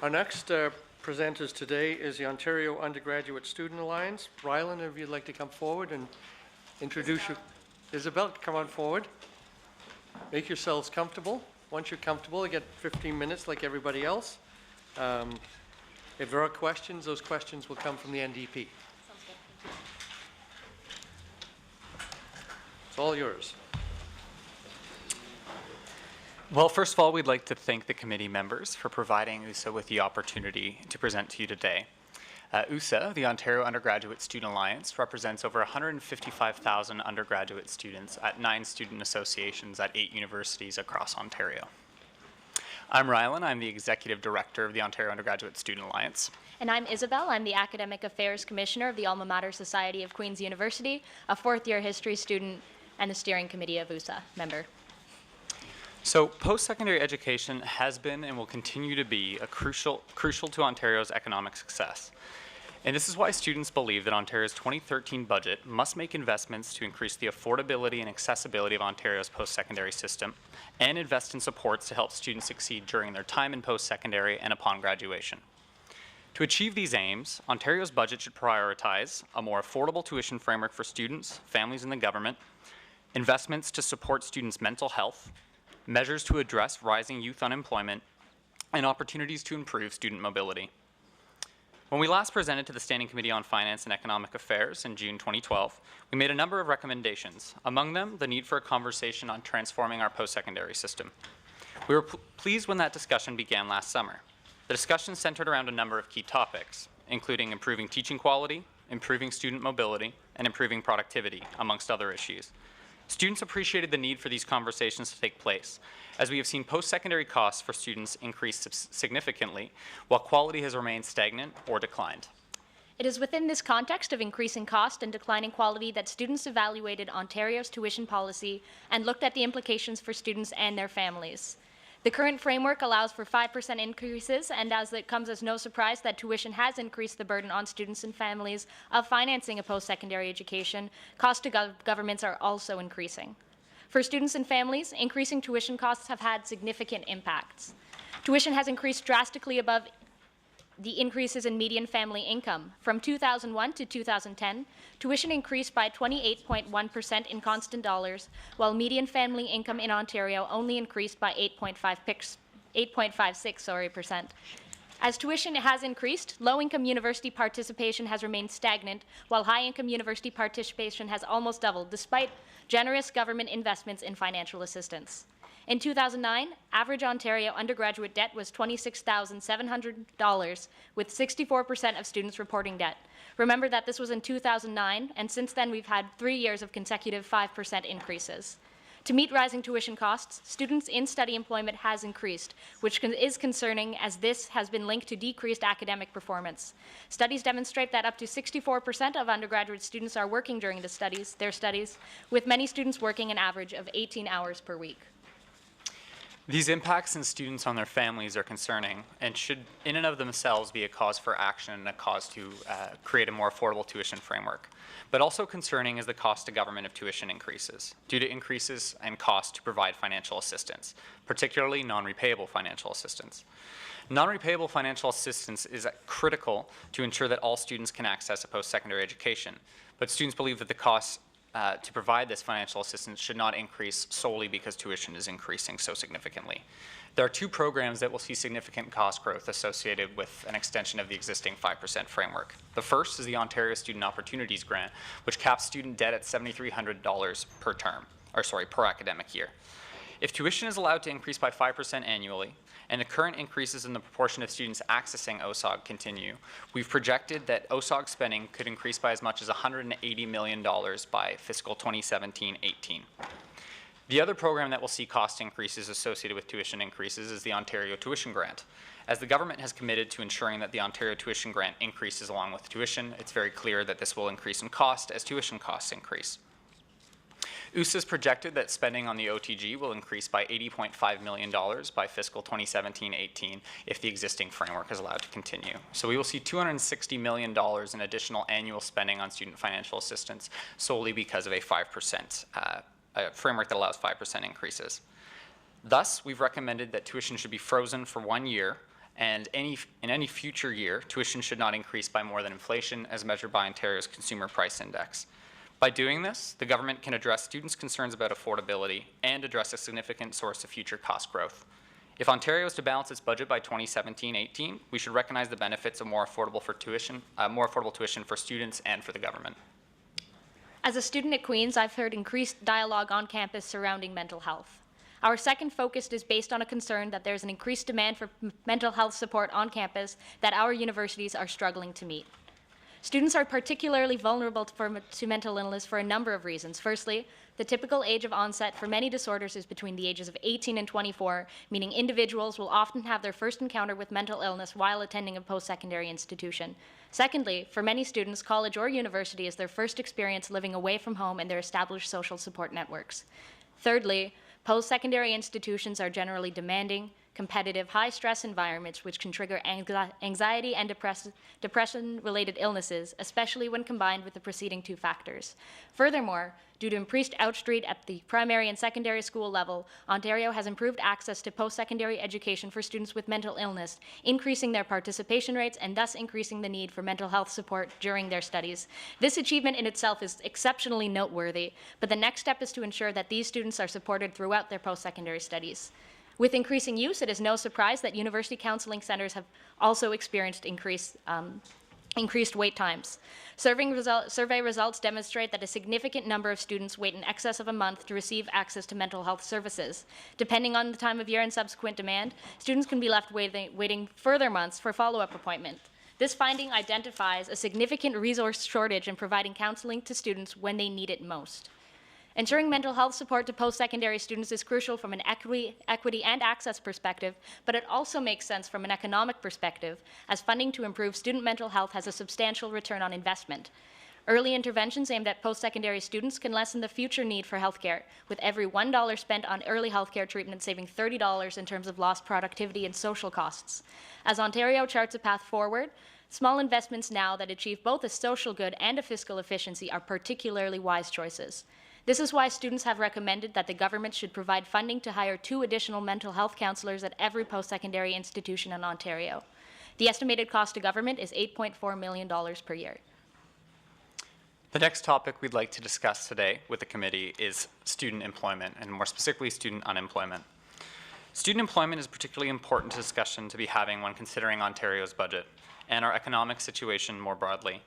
Our next presenters today is the Ontario Undergraduate Student Alliance. Rylan, if you'd like to come forward and introduce you. Isabelle, come on forward. Make yourselves comfortable. Once you're comfortable, you get 15 minutes like everybody else. If there are questions, those questions will come from the NDP. Sounds good. It's all yours. Well, first of all, we'd like to thank the committee members for providing OUSA with the opportunity to present to you today. OUSA, the Ontario Undergraduate Student Alliance, represents over 155,000 undergraduate students at 9 student associations at 8 universities across Ontario. I'm Rylan. I'm the Executive Director of the Ontario Undergraduate Student Alliance. And I'm Isabelle. I'm the Academic Affairs Commissioner of the Alma Mater Society of Queen's University, a fourth-year history student, and the steering committee of OUSA member. So post-secondary education has been and will continue to be crucial to Ontario's economic success. And this is why students believe that Ontario's 2013 budget must make investments to increase the affordability and accessibility of Ontario's post-secondary system and invest in supports to help students succeed during their time in post-secondary and upon graduation. To achieve these aims, Ontario's budget should prioritize a more affordable tuition framework for students, families, and the government, investments to support students' mental health, measures to address rising youth unemployment, and opportunities to improve student mobility. When we last presented to the Standing Committee on Finance and Economic Affairs in June 2012, we made a number of recommendations, among them the need for a conversation on transforming our post-secondary system. We were pleased when that discussion began last summer. The discussion centered around a number of key topics, including improving teaching quality, improving student mobility, and improving productivity, amongst other issues. Students appreciated the need for these conversations to take place, as we have seen post-secondary costs for students increase significantly, while quality has remained stagnant or declined. It is within this context of increasing cost and declining quality that students evaluated Ontario's tuition policy and looked at the implications for students and their families. The current framework allows for 5% increases, and as it comes as no surprise that tuition has increased the burden on students and families of financing a post-secondary education, costs to governments are also increasing. For students and families, increasing tuition costs have had significant impacts. Tuition has increased drastically above the increases in median family income. From 2001 to 2010, tuition increased by 28.1% in constant dollars, while median family income in Ontario only increased by 8.56%. As tuition has increased, low-income university participation has remained stagnant, while high-income university participation has almost doubled, despite generous government investments in financial assistance. In 2009, average Ontario undergraduate debt was $26,700, with 64% of students reporting debt. Remember that this was in 2009, and since then we've had 3 years of consecutive 5% increases. To meet rising tuition costs, students in study employment has increased, which is concerning as this has been linked to decreased academic performance. Studies demonstrate that up to 64% of undergraduate students are working during their studies, with many students working an average of 18 hours per week. These impacts on students on their families are concerning and should in and of themselves be a cause for action and a cause to create a more affordable tuition framework. But also concerning is the cost to government of tuition increases due to increases in cost to provide financial assistance, particularly non-repayable financial assistance. Non-repayable financial assistance is critical to ensure that all students can access a post-secondary education, but students believe that the costs to provide this financial assistance should not increase solely because tuition is increasing so significantly. There are 2 programs that will see significant cost growth associated with an extension of the existing 5% framework. The first is the Ontario Student Opportunities Grant, which caps student debt at $7,300 per term, per academic year. If tuition is allowed to increase by 5% annually, and the current increases in the proportion of students accessing OSOG continue, we've projected that OSOG spending could increase by as much as $180 million by fiscal 2017-18. The other program that will see cost increases associated with tuition increases is the Ontario Tuition Grant. As the government has committed to ensuring that the Ontario Tuition Grant increases along with tuition, it's very clear that this will increase in cost as tuition costs increase. OUSA has projected that spending on the OTG will increase by $80.5 million by fiscal 2017-18 if the existing framework is allowed to continue. So we will see $260 million in additional annual spending on student financial assistance solely because of a 5% framework that allows 5% increases. Thus, we've recommended that tuition should be frozen for 1 year, and in any future year, tuition should not increase by more than inflation as measured by Ontario's Consumer Price Index. By doing this, the government can address students' concerns about affordability and address a significant source of future cost growth. If Ontario is to balance its budget by 2017-18, we should recognize the benefits of more affordable tuition for students and for the government. As a student at Queen's, I've heard increased dialogue on campus surrounding mental health. Our second focus is based on a concern that there's an increased demand for mental health support on campus that our universities are struggling to meet. Students are particularly vulnerable to mental illness for a number of reasons. Firstly, the typical age of onset for many disorders is between the ages of 18 and 24, meaning individuals will often have their first encounter with mental illness while attending a post-secondary institution. Secondly, for many students, college or university is their first experience living away from home and their established social support networks. Thirdly, post-secondary institutions are generally demanding, competitive, high-stress environments which can trigger anxiety and depression-related illnesses, especially when combined with the preceding two factors. Furthermore, due to increased outreach at the primary and secondary school level, Ontario has improved access to post-secondary education for students with mental illness, increasing their participation rates and thus increasing the need for mental health support during their studies. This achievement in itself is exceptionally noteworthy, but the next step is to ensure that these students are supported throughout their post-secondary studies. With increasing use, it is no surprise that university counseling centers have also experienced increased wait times. Survey results demonstrate that a significant number of students wait in excess of a month to receive access to mental health services. Depending on the time of year and subsequent demand, students can be left waiting further months for follow-up appointment. This finding identifies a significant resource shortage in providing counseling to students when they need it most. Ensuring mental health support to post-secondary students is crucial from an equity and access perspective, but it also makes sense from an economic perspective, as funding to improve student mental health has a substantial return on investment. Early interventions aimed at post-secondary students can lessen the future need for healthcare, with every $1 spent on early healthcare treatment saving $30 in terms of lost productivity and social costs. As Ontario charts a path forward, small investments now that achieve both a social good and a fiscal efficiency are particularly wise choices. This is why students have recommended that the government should provide funding to hire 2 additional mental health counselors at every post-secondary institution in Ontario. The estimated cost to government is $8.4 million per year. The next topic we'd like to discuss today with the committee is student employment, and more specifically, student unemployment. Student employment is a particularly important discussion to be having when considering Ontario's budget and our economic situation more broadly.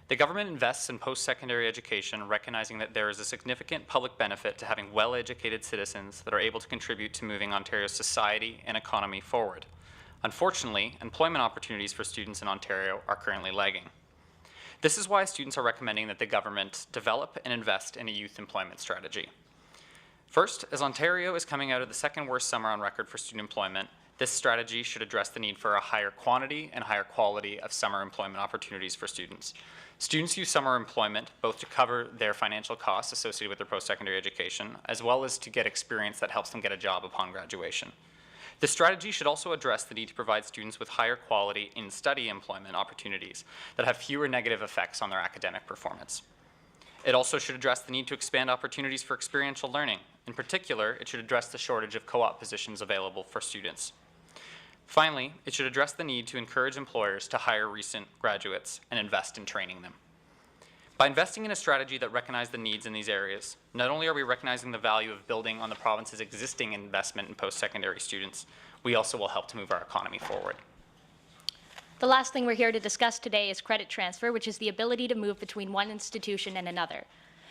The government invests in post-secondary education, recognizing that there is a significant public benefit to having well-educated citizens that are able to contribute to moving Ontario's society and economy forward. Unfortunately, employment opportunities for students in Ontario are currently lagging. This is why students are recommending that the government develop and invest in a youth employment strategy. First, as Ontario is coming out of the second worst summer on record for student employment, this strategy should address the need for a higher quantity and higher quality of summer employment opportunities for students. Students use summer employment both to cover their financial costs associated with their post-secondary education, as well as to get experience that helps them get a job upon graduation. The strategy should also address the need to provide students with higher quality in-study employment opportunities that have fewer negative effects on their academic performance. It also should address the need to expand opportunities for experiential learning. In particular, it should address the shortage of co-op positions available for students. Finally, it should address the need to encourage employers to hire recent graduates and invest in training them. By investing in a strategy that recognizes the needs in these areas, not only are we recognizing the value of building on the province's existing investment in post-secondary students, we also will help to move our economy forward. The last thing we're here to discuss today is credit transfer, which is the ability to move between one institution and another.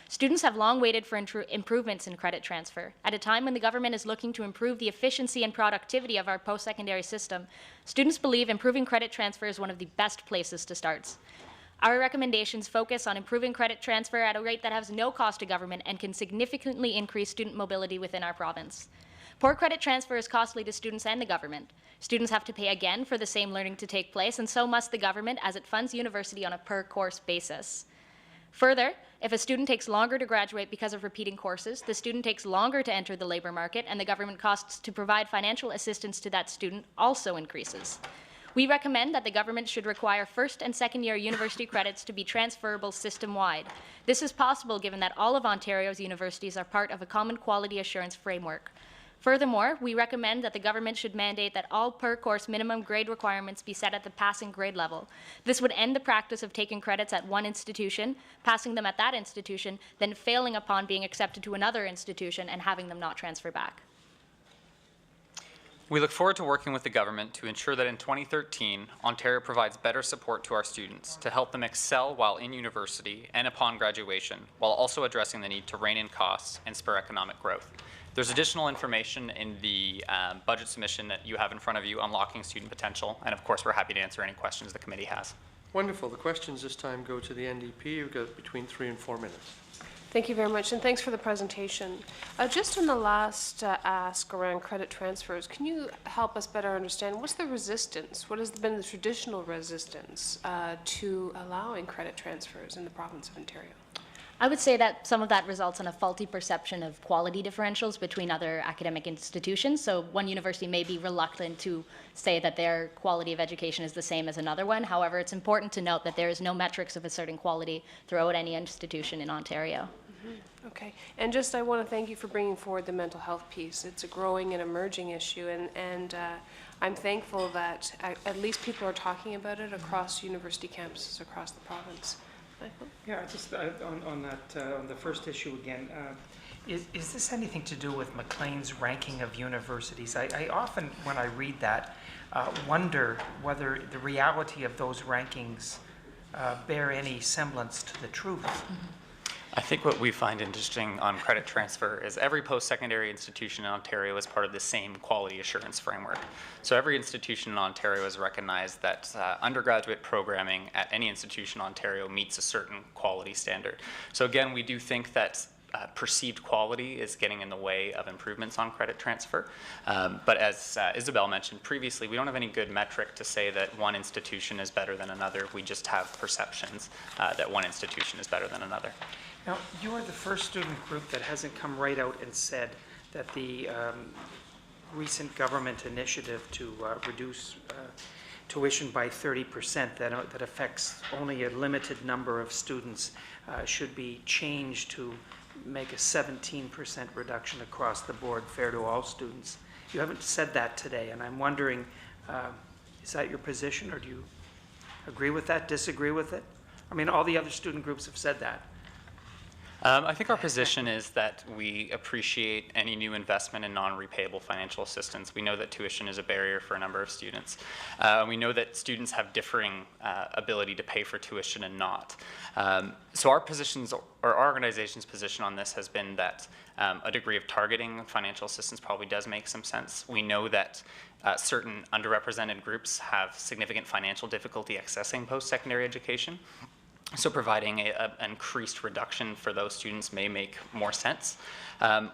Students have long waited for improvements in credit transfer. At a time when the government is looking to improve the efficiency and productivity of our post-secondary system, students believe improving credit transfer is one of the best places to start. Our recommendations focus on improving credit transfer at a rate that has no cost to government and can significantly increase student mobility within our province. Poor credit transfer is costly to students and the government. Students have to pay again for the same learning to take place, and so must the government as it funds university on a per-course basis. Further, if a student takes longer to graduate because of repeating courses, the student takes longer to enter the labor market, and the government costs to provide financial assistance to that student also increases. We recommend that the government should require first and second year university credits to be transferable system-wide. This is possible given that all of Ontario's universities are part of a common quality assurance framework. Furthermore, we recommend that the government should mandate that all per-course minimum grade requirements be set at the passing grade level. This would end the practice of taking credits at one institution, passing them at that institution, then failing upon being accepted to another institution and having them not transfer back. We look forward to working with the government to ensure that in 2013, Ontario provides better support to our students to help them excel while in university and upon graduation, while also addressing the need to rein in costs and spur economic growth. There's additional information in the budget submission that you have in front of you, Unlocking Student Potential, and of course we're happy to answer any questions the committee has. Wonderful. The questions this time go to the NDP. You've got between 3 and 4 minutes. Thank you very much, and thanks for the presentation. Just on the last ask around credit transfers, can you help us better understand what's the resistance? What has been the traditional resistance to allowing credit transfers in the province of Ontario? I would say that some of that results in a faulty perception of quality differentials between other academic institutions. So one university may be reluctant to say that their quality of education is the same as another one. However, it's important to note that there is no metrics of asserting quality throughout any institution in Ontario. Mm-hmm. Okay, and just I want to thank you for bringing forward the mental health piece. It's a growing and emerging issue, and I'm thankful that at least people are talking about it across university campuses across the province. Michael? Yeah, just on the first issue again, is this anything to do with Maclean's ranking of universities? I often, when I read that, wonder whether the reality of those rankings bear any semblance to the truth. Mm-hmm. I think what we find interesting on credit transfer is every post-secondary institution in Ontario is part of the same quality assurance framework. So every institution in Ontario has recognized that undergraduate programming at any institution in Ontario meets a certain quality standard. So again, we do think that perceived quality is getting in the way of improvements on credit transfer. But as Isabelle mentioned previously, we don't have any good metric to say that one institution is better than another. We just have perceptions that one institution is better than another. Now, you are the first student group that hasn't come right out and said that the recent government initiative to reduce tuition by 30% that affects only a limited number of students should be changed to make a 17% reduction across the board, fair to all students. You haven't said that today, and I'm wondering, is that your position, or do you agree with that, disagree with it? I mean, all the other student groups have said that. I think our position is that we appreciate any new investment in non-repayable financial assistance. We know that tuition is a barrier for a number of students. We know that students have differing ability to pay for tuition and not. So our positions, or our organization's position on this has been that a degree of targeting financial assistance probably does make some sense. We know that certain underrepresented groups have significant financial difficulty accessing post-secondary education. So providing an increased reduction for those students may make more sense.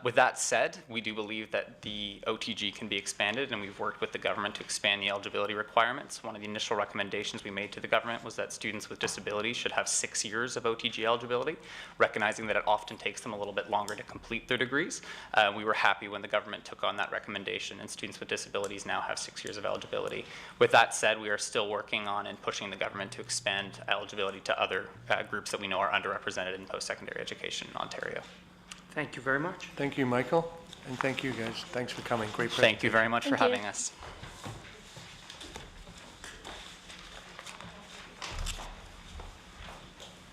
With that said, we do believe that the OTG can be expanded, and we've worked with the government to expand the eligibility requirements. One of the initial recommendations we made to the government was that students with disabilities should have 6 years of OTG eligibility, recognizing that it often takes them a little bit longer to complete their degrees. We were happy when the government took on that recommendation, and students with disabilities now have 6 years of eligibility. With that said, we are still working on and pushing the government to expand eligibility to other groups that we know are underrepresented in post-secondary education in Ontario. Thank you very much. Thank you, Michael, and thank you, guys. Thanks for coming. Great presentation. Thank you very much for Thank you. having us.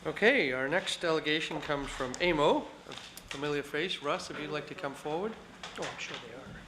Okay, our next delegation comes from AMO, a familiar face. Russ, if you'd like to come forward. Oh, I'm sure they are.